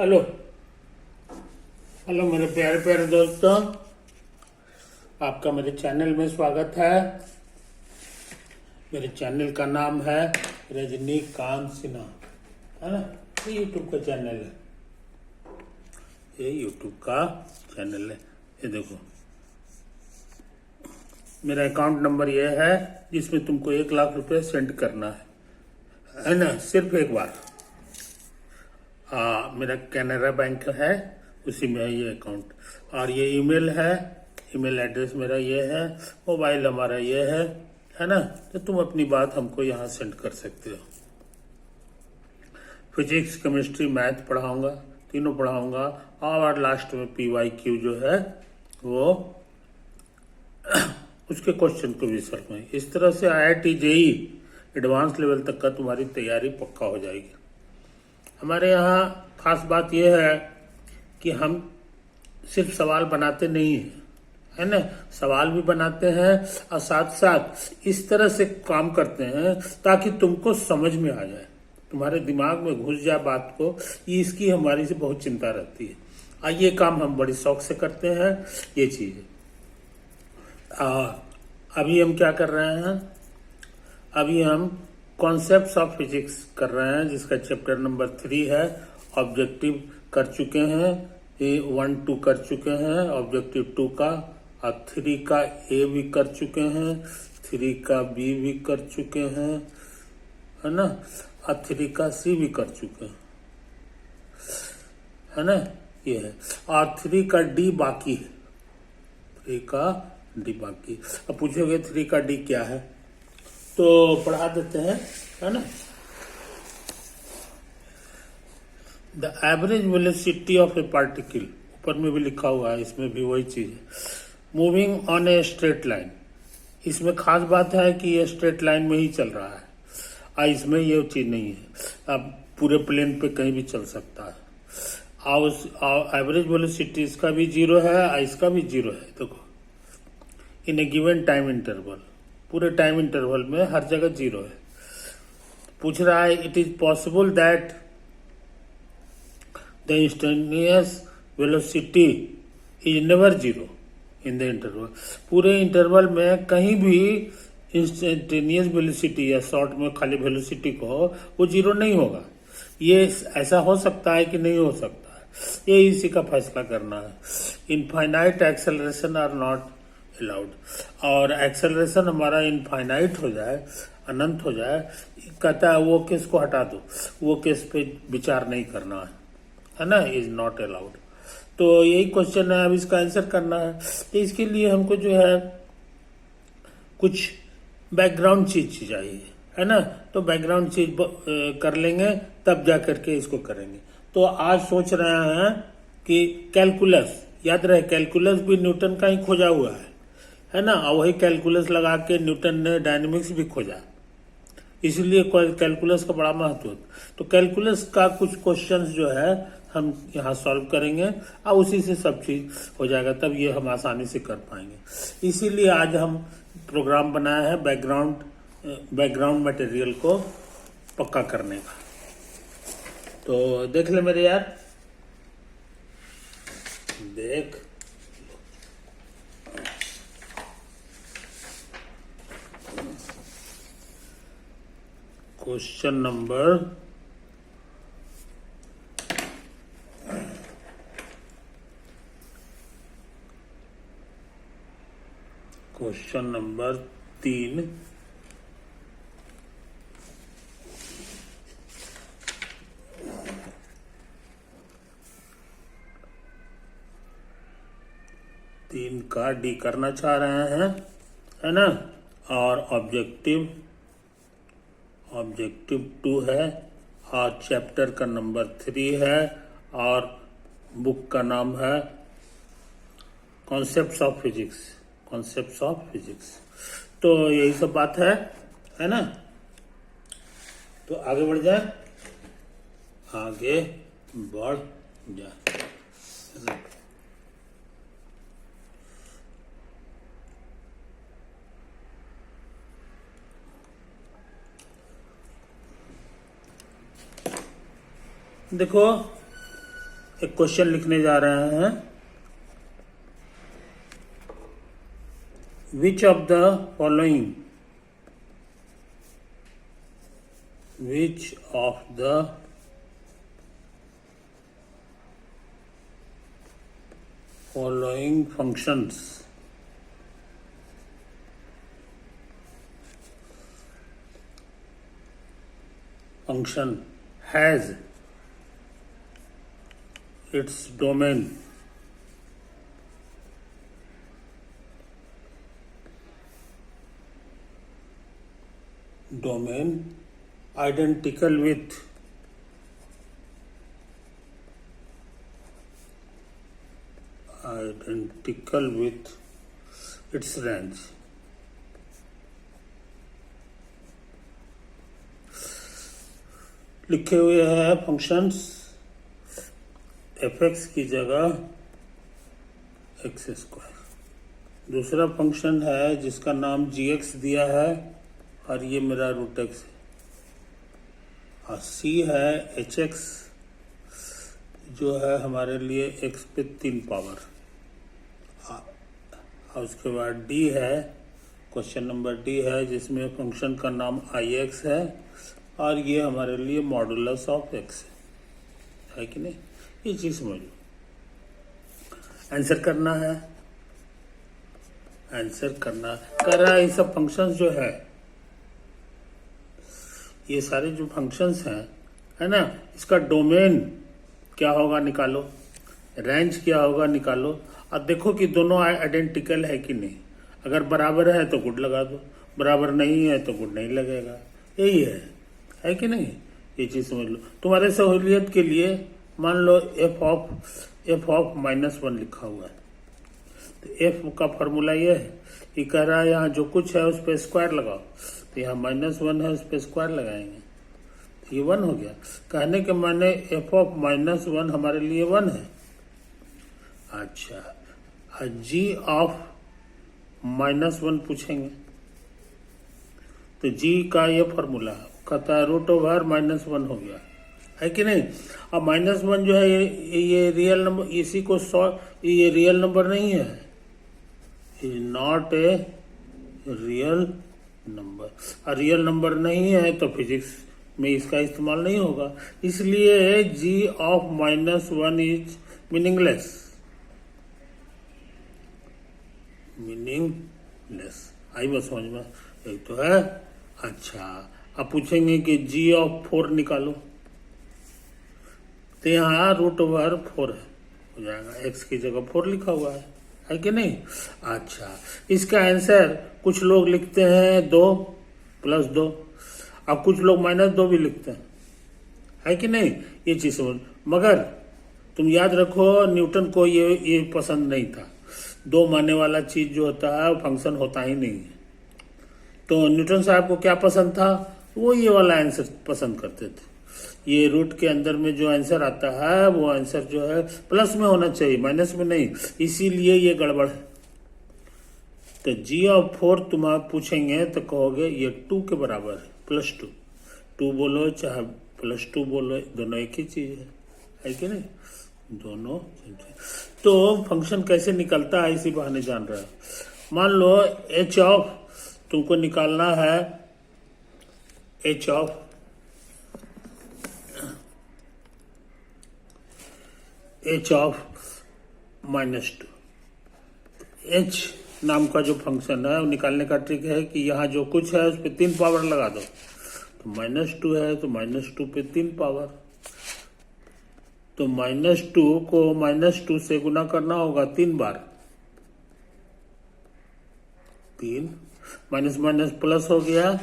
Hello hello मेरे प्यारे प्यारे दोस्तों, आपका मेरे चैनल में स्वागत है। मेरे चैनल का नाम है रजनीकांत सिन्हा, है ना। ये यूट्यूब का चैनल है, ये यूट्यूब का चैनल है। ये देखो, मेरा अकाउंट नंबर ये है जिसमें तुमको 1 लाख रुपए सेंड करना है ना, सिर्फ एक बार। मेरा कैनरा बैंक है, उसी में है ये अकाउंट। और ये ईमेल है, ईमेल एड्रेस मेरा ये है, मोबाइल हमारा ये है ना। तो तुम अपनी बात हमको यहाँ सेंड कर सकते हो। फिजिक्स, केमिस्ट्री, मैथ पढ़ाऊंगा, तीनों पढ़ाऊंगा। और लास्ट में PYQ जो है वो उसके क्वेश्चन को भी सॉल्व करेंगे। इस तरह से IIT JEE एडवांस लेवल तक का तुम्हारी तैयारी पक्का हो जाएगी। हमारे यहाँ खास बात यह है कि हम सिर्फ सवाल बनाते नहीं हैं, है ना। सवाल भी बनाते हैं और साथ साथ इस तरह से काम करते हैं ताकि तुमको समझ में आ जाए, तुम्हारे दिमाग में घुस जाए बात को। इसकी हमारी से बहुत चिंता रहती है और ये काम हम बड़ी शौक से करते हैं। ये चीज अभी हम क्या कर रहे हैं, अभी हम कॉन्सेप्ट्स ऑफ फिजिक्स कर रहे हैं, जिसका चैप्टर नंबर 3 है। ऑब्जेक्टिव कर चुके हैं, 1, 2 कर चुके हैं ऑब्जेक्टिव 2 का, और 3 का A भी कर चुके हैं, 3 का B भी कर चुके हैं, है ना। और 3 का C भी कर चुके हैं, है ना। ये है, और 3 का D बाकी है, 3 का D बाकी। अब पूछोगे 3 का D क्या है, तो पढ़ा देते हैं, है ना। The average velocity of A particle, ऊपर में भी लिखा हुआ है, इसमें भी वही चीज है। Moving on a straight line, इसमें खास बात है कि ये स्ट्रेट लाइन में ही चल रहा है, और इसमें ये चीज नहीं है। अब पूरे प्लेन पे कहीं भी चल सकता है। और एवरेज वेलोसिटी इसका भी 0 है और इसका भी 0 है। देखो, इन ए गिवन टाइम इंटरवल, पूरे टाइम इंटरवल में हर जगह 0 है। पूछ रहा है it is possible that the instantaneous velocity is never 0 in the interval. पूरे इंटरवल में कहीं भी इंस्टेंटेनियस वेलोसिटी या शॉर्ट में खाली वेलोसिटी को वो 0 नहीं होगा। ये ऐसा हो सकता है कि नहीं हो सकता है, ये इसी का फैसला करना है। Infinite acceleration are not allowed, और एक्सेलरेशन हमारा इनफाइनाइट हो जाए, अनंत हो जाए, कहता है वो केस को हटा दो, वो केस पे विचार नहीं करना है ना, इज नॉट अलाउड। तो यही क्वेश्चन है, अब इसका आंसर करना है। तो इसके लिए हमको जो है कुछ बैकग्राउंड चीज चाहिए, है ना। तो बैकग्राउंड चीज कर लेंगे, तब जा करके इसको करेंगे। तो आज सोच रहे हैं कि कैलकुलस, याद रहे कैलकुलस भी न्यूटन का ही खोजा हुआ है ना। और वही कैलकुलस लगा के न्यूटन ने डायनेमिक्स भी खोजा, इसलिए कैलकुलस का बड़ा महत्व है। तो कैलकुलस का कुछ क्वेश्चंस जो है हम यहाँ सॉल्व करेंगे और उसी से सब चीज हो जाएगा, तब ये हम आसानी से कर पाएंगे। इसीलिए आज हम प्रोग्राम बनाया है बैकग्राउंड मटेरियल को पक्का करने का। तो देख ले मेरे यार, देख क्वेश्चन नंबर क्वेश्चन नंबर 3। का D करना चाह रहे हैं, है ना। और ऑब्जेक्टिव 2 है, और चैप्टर का नंबर 3 है, और बुक का नाम है कॉन्सेप्ट्स ऑफ फिजिक्स। तो यही सब बात है ना। तो आगे बढ़ जाए, आगे बढ़ जाए। देखो, एक क्वेश्चन लिखने जा रहे हैं। Which of the following functions has its domain identical with its range। लिखे हुए हैं फंक्शंस एफ एक्स की जगह एक्स स्क्वायर। दूसरा फंक्शन है जिसका नाम जी एक्स दिया है और ये मेरा रूट एक्स है, और सी है एच एक्स जो है हमारे लिए एक्स पे 3 पावर, और उसके बाद डी है, क्वेश्चन नंबर डी है जिसमें फंक्शन का नाम आई एक्स है और ये हमारे लिए मॉडुलस ऑफ एक्स है कि नहीं। ये चीज समझ लो, आंसर करना है, कर रहा है। ये सब फंक्शंस जो है, ये सारे जो फंक्शंस हैं, है ना, इसका डोमेन क्या होगा निकालो, रेंज क्या होगा निकालो, और देखो कि दोनों आइडेंटिकल है कि नहीं। अगर बराबर है तो गुड लगा दो, बराबर नहीं है तो गुड नहीं लगेगा। यही है कि नहीं। ये चीज समझ लो। तुम्हारे सहूलियत के लिए मान लो एफ ऑफ -1 लिखा हुआ है, तो एफ का फॉर्मूला ये है, ये कह रहा है यहाँ जो कुछ है उस पर स्क्वायर लगाओ, तो यहाँ -1 है उस पर स्क्वायर लगाएंगे, तो ये 1 हो गया। कहने के माने एफ ऑफ -1 हमारे लिए 1 है। अच्छा, जी ऑफ -1 पूछेंगे तो जी का ये फॉर्मूला कहता है √(-1) हो गया, है कि नहीं। अब -1 जो है ये रियल नंबर, इसी को ये रियल नंबर नहीं है, is not a real number. और रियल नंबर नहीं है तो फिजिक्स में इसका इस्तेमाल नहीं होगा, इसलिए जी ऑफ -1 इज मीनिंगलेस। आई बात समझ में, एक तो है। अच्छा, अब पूछेंगे कि जी ऑफ 4 निकालो, तो यहाँ √4 हो जाएगा, एक्स की जगह 4 लिखा हुआ है कि नहीं। अच्छा, इसका आंसर कुछ लोग लिखते हैं 2 + 2, अब कुछ लोग -2 भी लिखते हैं, है कि नहीं। ये चीज समझ, मगर तुम याद रखो न्यूटन को ये पसंद नहीं था। 2 माने वाला चीज जो होता है वो फंक्शन होता ही नहीं है। तो न्यूटन साहब को क्या पसंद था, वो ये वाला आंसर पसंद करते थे। ये रूट के अंदर में जो आंसर आता है वो आंसर जो है प्लस में होना चाहिए, माइनस में नहीं, इसीलिए ये गड़बड़ है। तो जी ऑफ 4 तुम आप पूछेंगे तो कहोगे ये 2 के बराबर है, +2। 2 बोलो चाहे +2 बोलो, दोनों एक ही चीज है कि नहीं, दोनों। तो फंक्शन कैसे निकलता है इसी बहाने जान रहा है। मान लो एच ऑफ तुमको निकालना है, एच ऑफ -2। एच नाम का जो फंक्शन है वो निकालने का ट्रिक है कि यहाँ जो कुछ है उस पर 3 पावर लगा दो, तो -2 है तो -2 पे 3 पावर, तो -2 को -2 से गुना करना होगा 3 बार, 3 माइनस माइनस प्लस हो गया,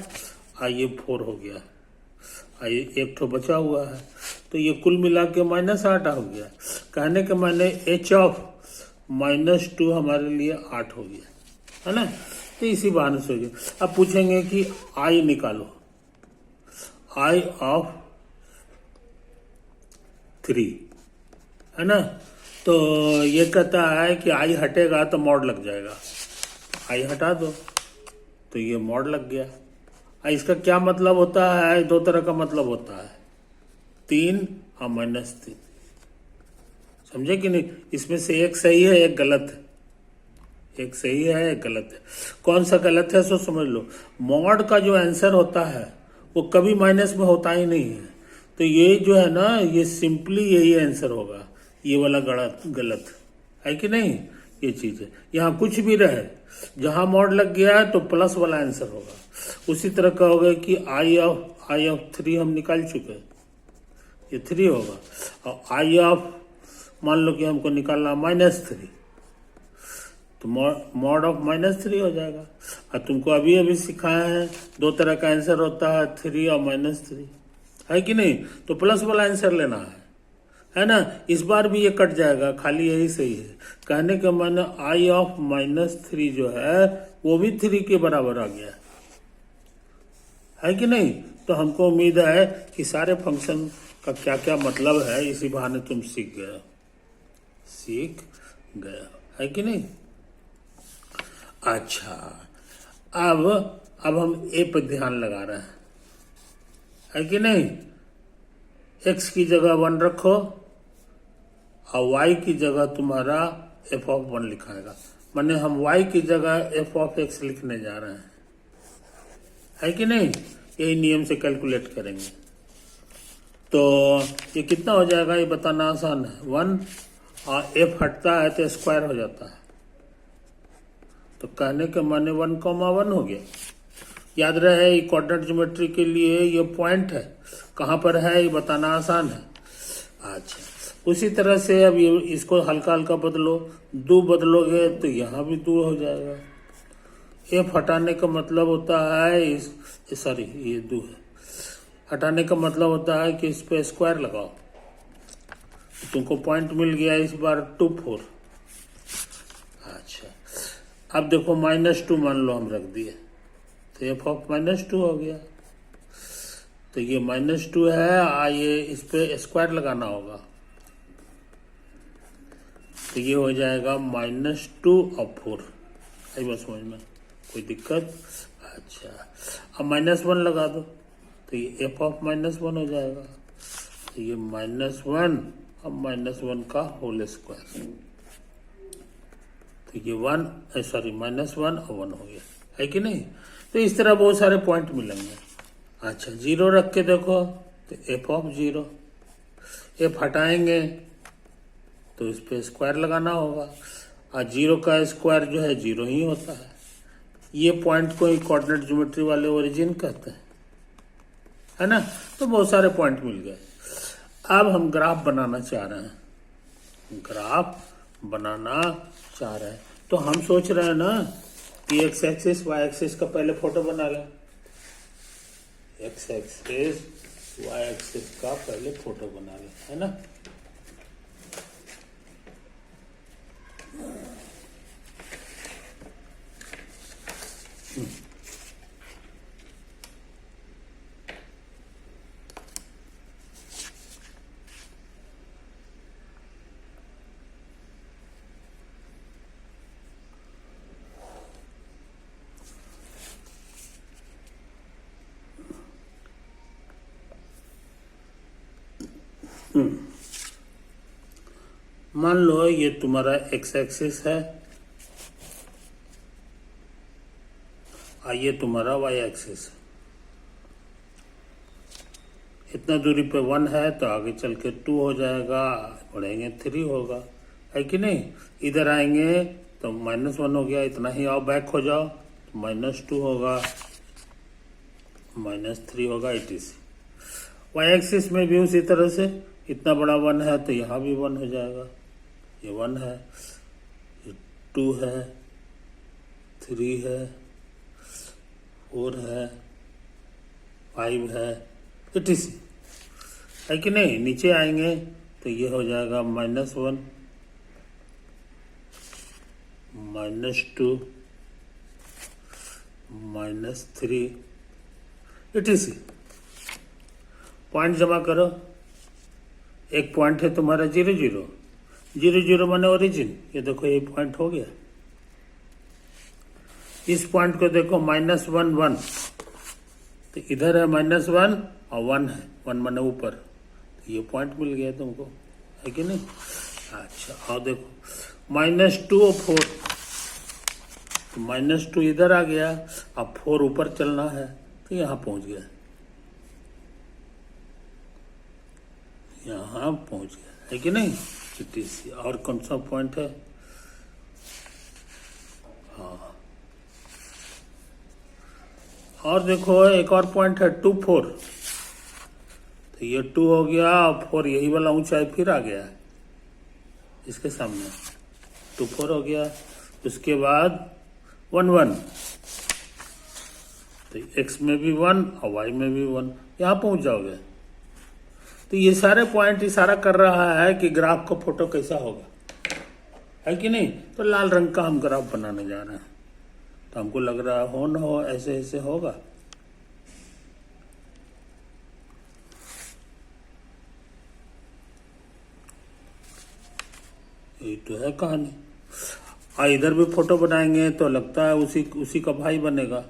आइए 4 हो गया, आइए एक तो बचा हुआ है, तो ये कुल मिला के -8 हो गया। कहने के माने एच ऑफ -2 हमारे लिए 8 हो गया, है ना। तो इसी बहाने से हो गया। अब पूछेंगे कि आई निकालो, आई ऑफ 3, है ना। तो ये कहता है कि आई हटेगा तो मॉड लग जाएगा, आई हटा दो तो ये मॉड लग गया। इसका क्या मतलब होता है, 2 तरह का मतलब होता है, 3 और -3, समझे कि नहीं? इसमें से एक सही है एक गलत है, एक सही है एक गलत है। कौन सा गलत है सो समझ लो। मॉड का जो आंसर होता है वो कभी माइनस में होता ही नहीं है, तो ये जो है ना ये सिंपली यही आंसर होगा, ये वाला गलत गलत है कि नहीं? ये चीज है, यहाँ कुछ भी रहे जहां मॉड लग गया है तो प्लस वाला आंसर होगा। उसी तरह का होगा कि आई ऑफ 3 हम निकाल चुके हैं, ये 3 होगा, और आई ऑफ मान लो कि हमको निकालना -3, तो मॉड ऑफ -3 हो जाएगा। और तुमको अभी अभी सिखाया है 2 तरह का आंसर होता है, 3 और -3, है कि नहीं? तो प्लस वाला आंसर लेना है ना? इस बार भी ये कट जाएगा, खाली यही सही है। कहने का माने आई ऑफ -3 जो है वो भी 3 के बराबर आ गया है कि नहीं? तो हमको उम्मीद है कि सारे फंक्शन का क्या क्या मतलब है इसी बहाने तुम सीख गए है कि नहीं? अच्छा, अब हम ए पर ध्यान लगा रहे हैं, है कि नहीं? x की जगह 1 रखो और y की जगह तुम्हारा f(1) लिखाएगा, माने हम y की जगह f(x) लिखने जा रहे हैं, है कि नहीं? यही नियम से कैलकुलेट करेंगे। तो ये कितना हो जाएगा ये बताना आसान है, 1, और f हटता है तो स्क्वायर हो जाता है, तो कहने के माने 1,1 हो गया। याद रहे ये कोऑर्डिनेट ज्योमेट्री के लिए ये पॉइंट है, कहाँ पर है ये बताना आसान है। अच्छा, उसी तरह से अब ये इसको हल्का हल्का बदलो, 2 बदलोगे तो यहाँ भी 2 हो जाएगा। f हटाने का मतलब होता है ये 2 है, हटाने का मतलब होता है कि इस पे स्क्वायर लगाओ, तुमको पॉइंट मिल गया इस बार 2, 4। अच्छा, अब देखो -2 मान लो हम रख दिए, तो f ऑफ -2 हो गया, तो ये -2 है, ये इस पे स्क्वायर लगाना होगा, तो ये हो जाएगा -2 और 4। आई बात समझ में? कोई दिक्कत? अच्छा, अब -1 लगा दो, तो ये f ऑफ -1 हो जाएगा, तो ये -1 अब -1 का होल स्क्वायर, तो ये -1 और 1 हो गया, है कि नहीं? तो इस तरह बहुत सारे पॉइंट मिलेंगे। अच्छा, 0 रख के देखो तो f ऑफ 0, f हटाएंगे तो इस पे स्क्वायर लगाना होगा, और 0 का स्क्वायर जो है 0 ही होता है। ये पॉइंट को ही कोऑर्डिनेट ज्योमेट्री वाले ओरिजिन कहते हैं, है ना? तो बहुत सारे पॉइंट मिल गए। अब हम ग्राफ बनाना चाह रहे हैं, तो हम सोच रहे हैं ना कि x एक्सिस y एक्सिस का पहले फोटो बना लें, x एक्सिस y एक्सिस का पहले फोटो बना लें, है ना? मान लो ये तुम्हारा x एक्सिस है और ये तुम्हारा y एक्सिस है। इतना दूरी पे 1 है तो आगे चल के 2 हो जाएगा, बढ़ेंगे 3 होगा, है कि नहीं? इधर आएंगे तो -1 हो गया, इतना ही आओ बैक हो जाओ तो -2 होगा, -3 होगा, etc। y एक्सिस में भी उसी तरह से इतना बड़ा 1 है तो यहाँ भी 1 हो जाएगा, ये 1 है, ये 2 है, 3 है, 4 है, 5 है, etc, है कि नहीं? नीचे आएंगे तो ये हो जाएगा -1, -2, -3, etc। पॉइंट जमा करो, एक पॉइंट है तुम्हारा 0, 0, 0, 0 माने ओरिजिन, ये देखो ये पॉइंट हो गया। इस पॉइंट को देखो -1, 1, तो इधर है -1 और 1 है, 1 माने ऊपर, तो ये पॉइंट मिल गया तुमको, है कि नहीं? अच्छा और देखो -2 और 4, तो -2 इधर आ गया, अब 4 ऊपर चलना है तो यहाँ पहुंच गया, यहाँ पहुंच गया, है कि नहीं। TC और कौन सा पॉइंट है, हाँ और देखो एक और पॉइंट है 2 4, तो ये 2 हो गया और 4 यही वाला ऊंचाई फिर आ गया इसके सामने, 2 4 हो गया। उसके बाद 1 1, तो x में भी 1 और y में भी 1, यहाँ पहुंच जाओगे। तो ये सारे पॉइंट इशारा कर रहा है कि ग्राफ का फोटो कैसा होगा, है कि नहीं। तो लाल रंग का हम ग्राफ बनाने जा रहे हैं, तो हमको लग रहा है हो न हो ऐसे ऐसे होगा। ये तो है कहानी। इधर भी फोटो बनाएंगे तो लगता है उसी का भाई बनेगा।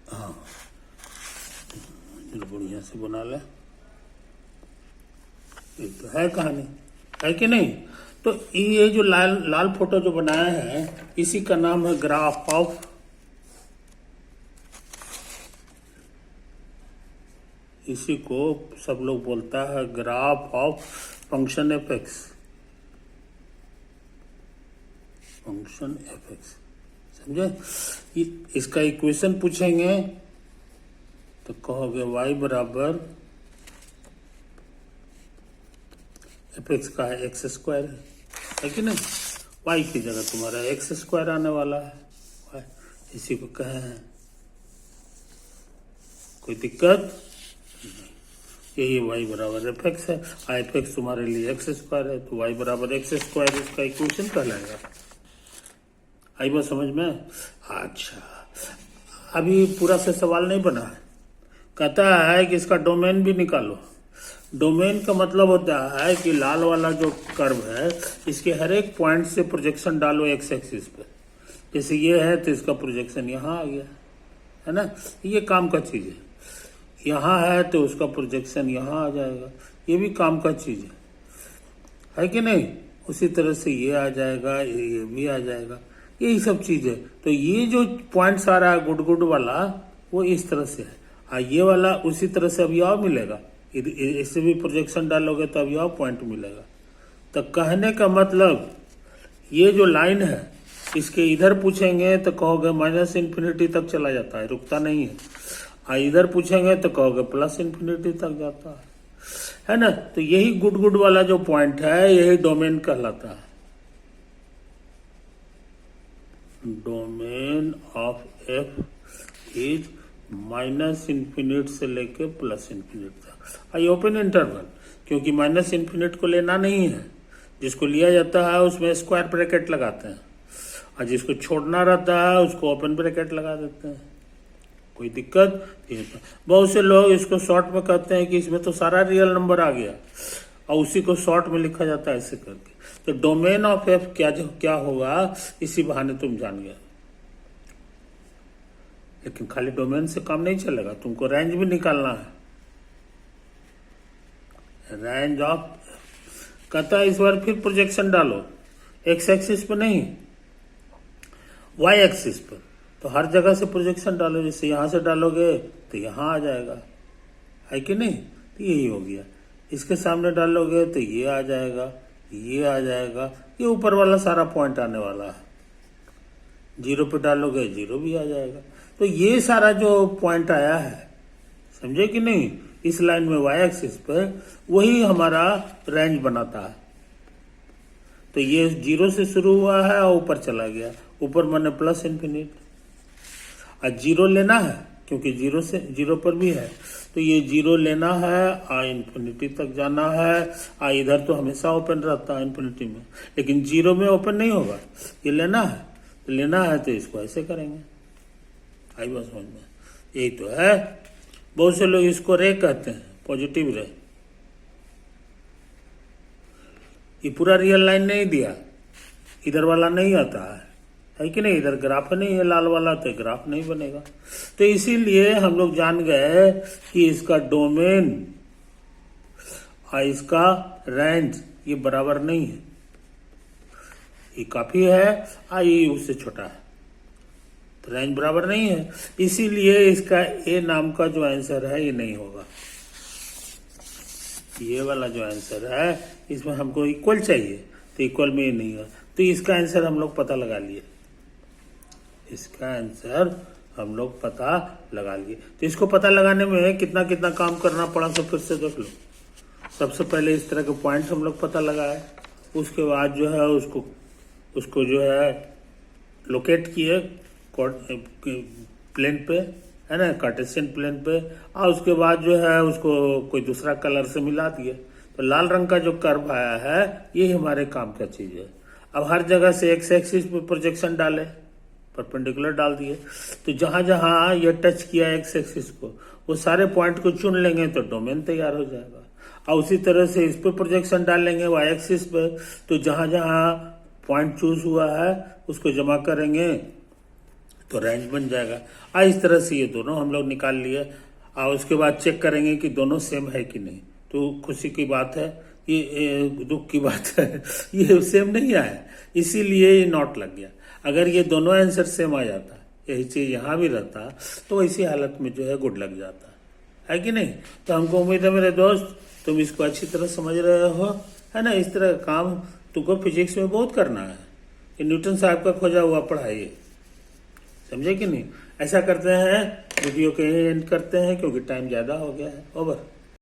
हाँ बढ़िया से बना ले, ये तो है कहानी, है कि नहीं। तो ये जो लाल फोटो जो बनाया है इसी का नाम है ग्राफ ऑफ, इसी को सब लोग बोलता है graph of function F x, function F x, समझे। इसका इक्वेशन पूछेंगे तो कहोगे y बराबर एफ एक्स का है एक्स स्क्वायर, है कि नहीं। y की जगह तुम्हारा एक्स स्क्वायर आने वाला है, इसी को कहे हैं, कोई दिक्कत, यही y बराबर एफ एक्स है। एफ एक्स तुम्हारे लिए एक्स स्क्वायर है, तो y बराबर एक्स स्क्वायर इसका इक्वेशन कहलाएगा। आई बात समझ में। अच्छा अभी पूरा से सवाल नहीं बना है, कहता है कि इसका डोमेन भी निकालो। डोमेन का मतलब होता है कि लाल वाला जो कर्व है इसके हर एक पॉइंट से प्रोजेक्शन डालो एक्स एक्सिस पे, जैसे ये है तो इसका प्रोजेक्शन यहाँ आ गया, है ना। ये काम का चीज है, यहाँ है तो उसका प्रोजेक्शन यहाँ आ जाएगा, ये भी काम का चीज है कि नहीं। उसी तरह से ये आ जाएगा, ये भी आ जाएगा, यही सब चीज है। तो ये जो पॉइंट्स आ रहा है गुड गुड वाला वो इस तरह से है, ये वाला उसी तरह से अभी और मिलेगा, इससे भी प्रोजेक्शन डालोगे तो अभी और पॉइंट मिलेगा। तो कहने का मतलब ये जो लाइन है इसके इधर पूछेंगे तो कहोगे माइनस इन्फिनिटी तक चला जाता है, रुकता नहीं है। इधर पूछेंगे तो कहोगे प्लस इन्फिनिटी तक जाता है ना। तो यही गुड गुड वाला जो पॉइंट है यही डोमेन कहलाता है, domain of F is minus infinite से लेके प्लस इन्फिनिट तक। आई ओपन इंटरवल, क्योंकि माइनस इन्फिनिट को लेना नहीं है, जिसको लिया जाता है उसमें स्क्वायर ब्रैकेट लगाते हैं, और जिसको छोड़ना रहता है उसको ओपन ब्रैकेट लगा देते हैं, कोई दिक्कत। बहुत से लोग इसको शॉर्ट में कहते हैं कि इसमें तो सारा रियल नंबर आ गया, और उसी को शॉर्ट में लिखा जाता है ऐसे करके। तो डोमेन ऑफ एफ क्या होगा इसी बहाने तुम जान गए। लेकिन खाली डोमेन से काम नहीं चलेगा, तुमको रेंज भी निकालना है। रेंज ऑफ कहता है इस बार फिर प्रोजेक्शन डालो, एक्स एक्सिस पे नहीं वाई एक्सिस पर, तो हर जगह से प्रोजेक्शन डालो। जैसे यहां से डालोगे तो यहां आ जाएगा, है कि नहीं। तो यही हो गया, इसके सामने डालोगे तो ये आ जाएगा, ये आ जाएगा, ये ऊपर वाला सारा पॉइंट आने वाला है। जीरो पे डालोगे जीरो भी आ जाएगा। तो ये सारा जो पॉइंट आया है, समझे कि नहीं, इस लाइन में वाई एक्सिस पे, वही हमारा रेंज बनाता है। तो ये जीरो से शुरू हुआ है और ऊपर चला गया, ऊपर माने प्लस इन्फिनिट। आज जीरो लेना है क्योंकि जीरो पर भी है, तो ये जीरो लेना है, इन्फिनिटी तक जाना है। इधर तो हमेशा ओपन रहता है इन्फिनिटी में, लेकिन जीरो में ओपन नहीं होगा। ये लेना है तो इसको ऐसे करेंगे। आई बात समझ में, यही तो है। बहुत से लोग इसको रे कहते हैं, पॉजिटिव रे। ये पूरा रियल लाइन नहीं दिया, इधर वाला नहीं आता है कि नहीं। इधर ग्राफ नहीं है लाल वाला, तो ग्राफ नहीं बनेगा। तो इसीलिए हम लोग जान गए कि इसका डोमेन इसका रेंज ये बराबर नहीं है, ये काफी है, ये उससे छोटा है, तो रेंज बराबर नहीं है, इसीलिए इसका ए नाम का जो आंसर है ये नहीं होगा। ये वाला जो आंसर है इसमें हमको इक्वल चाहिए, तो इक्वल में ये नहीं है, तो इसका आंसर हम लोग पता लगा लिए, इसका आंसर हम लोग पता लगा लिए। तो इसको पता लगाने में कितना कितना काम करना पड़ा, तो फिर से देख लो। सबसे पहले इस तरह के पॉइंट हम लोग पता लगाए, उसके बाद जो है उसको जो है लोकेट किए प्लेन पे, है ना, कार्टेशियन प्लेन पे, और उसके बाद जो है उसको कोई दूसरा कलर से मिला दिए, तो लाल रंग का जो कर्व आया है ये हमारे काम का चीज है। अब हर जगह से एक्स एक्सिस पे प्रोजेक्शन डाले, परपेंडिकुलर डाल दिए, तो जहां जहां ये टच किया एक्स एक्सिस को वो सारे पॉइंट को चुन लेंगे तो डोमेन तैयार हो जाएगा। और उसी तरह से इस पे प्रोजेक्शन डाल लेंगे वाई एक्सिस पे, तो जहां जहां पॉइंट चूज हुआ है उसको जमा करेंगे तो रेंज बन जाएगा। इस तरह से ये दोनों हम लोग निकाल लिए, और उसके बाद चेक करेंगे कि दोनों सेम है कि नहीं। तो खुशी की बात है, ये दुख की बात है, ये सेम नहीं आया, इसीलिए ये नॉट लग गया। अगर ये दोनों आंसर सेम आ जाता, यही चीज यहाँ भी रहता, तो ऐसी हालत में जो है गुड लग जाता है कि नहीं। तो हमको उम्मीद है मेरे दोस्त तुम इसको अच्छी तरह समझ रहे हो, है ना। इस तरह का काम तुमको फिजिक्स में बहुत करना है, कि न्यूटन साहब का खोजा हुआ पढ़ाई, समझे कि नहीं। ऐसा करते हैं, वीडियो के एंड करते हैं क्योंकि टाइम ज्यादा हो गया है। ओवर।